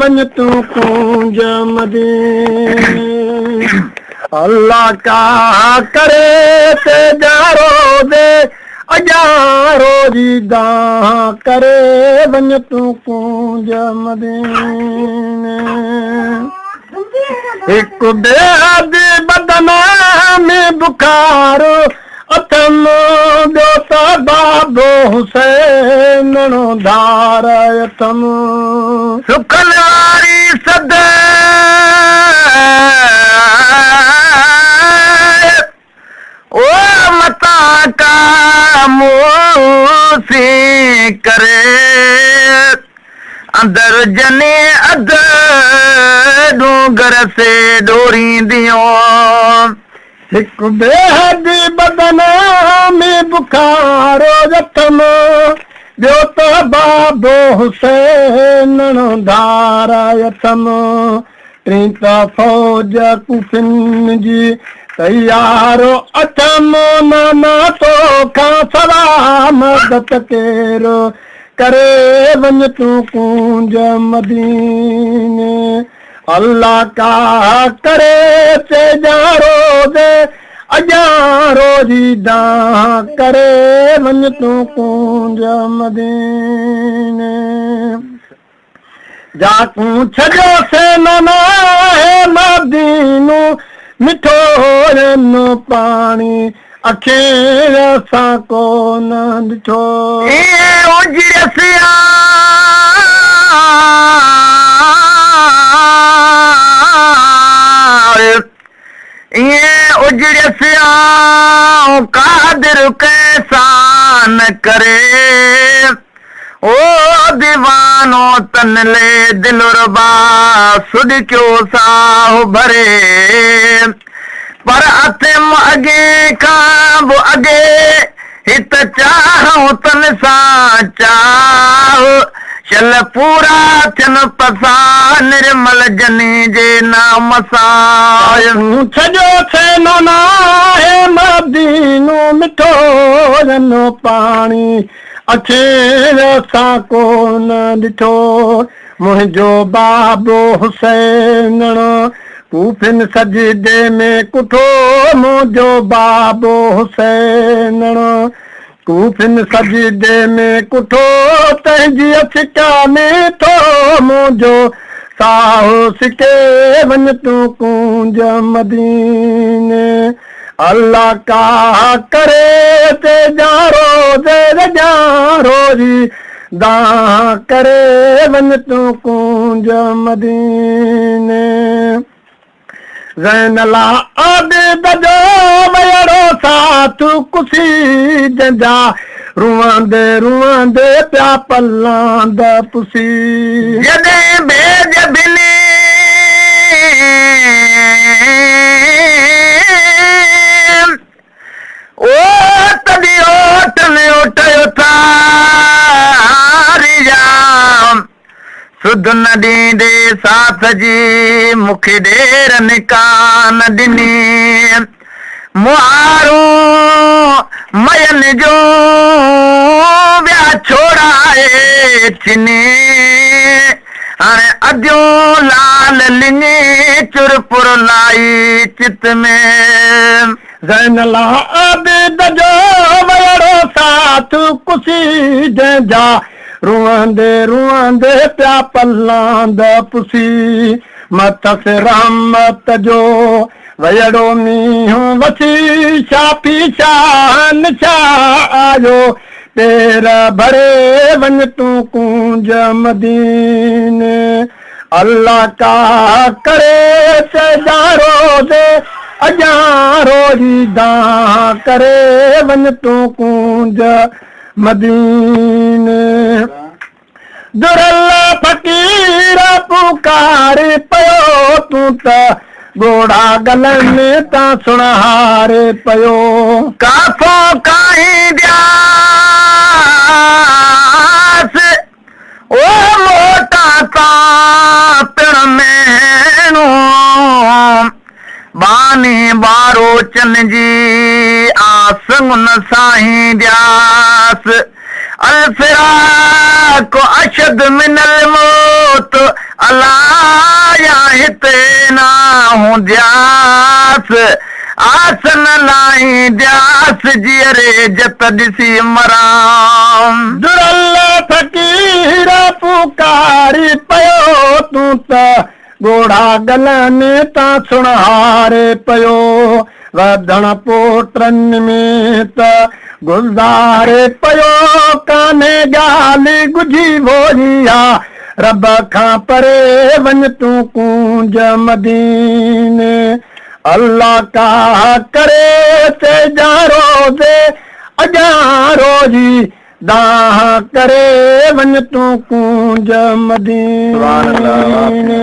One तू कूंज मदीने अल्लाह का करे ते जारो दे अजारो जी दाह करे वन तू कूंज मदीने एक बेहद बदना में बुखार अथम ॿियो बाबो हुसैन धार अथम सुखन वारी सद ओ मता का मूसी करे अंदर जने अध डूंगर से डोरी दियो हिक बेहद बदना में बुखारो जथम ॿियो बाबो हुसैन धार अथम टी फौज कुफिन जी तैयारो अथम नाना तो खां सलाम मदद केरो करे वन तू कूंज मदीने अल्लाह का करे ते जारो दे अजारो जी दाह करे वन तू कूंज मदीने जाकू छजो से नाना है मदीनो मिठो न पानी अखेर सा को न ॾिठो उजड़सिया कादिर कैसा न करे ओ दीवानो तन ले दिलरुबा सुड क्यों साह भरे पर अथम अगे खां बि अगे हित चाहूं तन सां चाह चल पूरा थियन पसा निर्मल जनी जे नाम सां छजो थे नाना है मदीनो मिठो जनो पाणी अखेर सां कोन ॾिठो मुंहिंजो बाबो हुसैन कूफिन सजदे में कुठो मुंहिंजो बाबो हुसैन कूफिन सजदे में कुठो तंहिंजी असिका में थो मुंहिंजो साहो सिके वन तू कूंज मदीने अल्लाह का करे ते जारो दे जारो जी दाह करे वन तू कूंज मदीने ज़ैनला आबिद जो वयरो साथ कुसी जंजा रुआंदे रुआंदे प्या पलांद पुसी जदे बेज बिनी ओ तदी ओटन ओटयो थारिया सुध न ॾींदे साथ जी मूंखे ॾेर निकान ॾिनी मुहारो मयन जो ॿिया छोड़ाए चिनी हाणे अधो लाल लिनी चुरपुर लाई चित में ज़ैनला आबिद जो वयरो साथ कुसी जंहिंजा रुआंदे रुआंदे प्या पलांद पुसी मथस रहमत जो वयड़ो मींहुं वसी शापी शान छा आयो तेर भरे वन तू कूंज मदीने अल्लाह का करे ते जारो दे अजारो जी दाह करे वन तू कूंज मदीने दुरल फकीर पुकारे पयो तू त गोड़ा गलन में ता सुनहारे पयो काफो काई द्यास ओ मोटा ता पिण मेनू बानी बारो चन जी आसंगुन साईं द्यास अलफिरा को अशद मिनल मौत लाया हिते ना हूंद्यास आस न लाई द्यास जीअरे जत ॾिसी मराम जुड़ल फ़क़ीर पुकारी पियो तूं त ॻोढ़ा गलनि तां सुणारे पियो वधण पोटनि में त गुज़ारे पियो कान्हे ॻाल्हि गुझी भोलिया रब खां परे वञ तूं कूंज मदीने अल्लाह का करे ते जा रोज़े अॻियां रोज़ी दाह करे वञ तूं कूंज मदीने।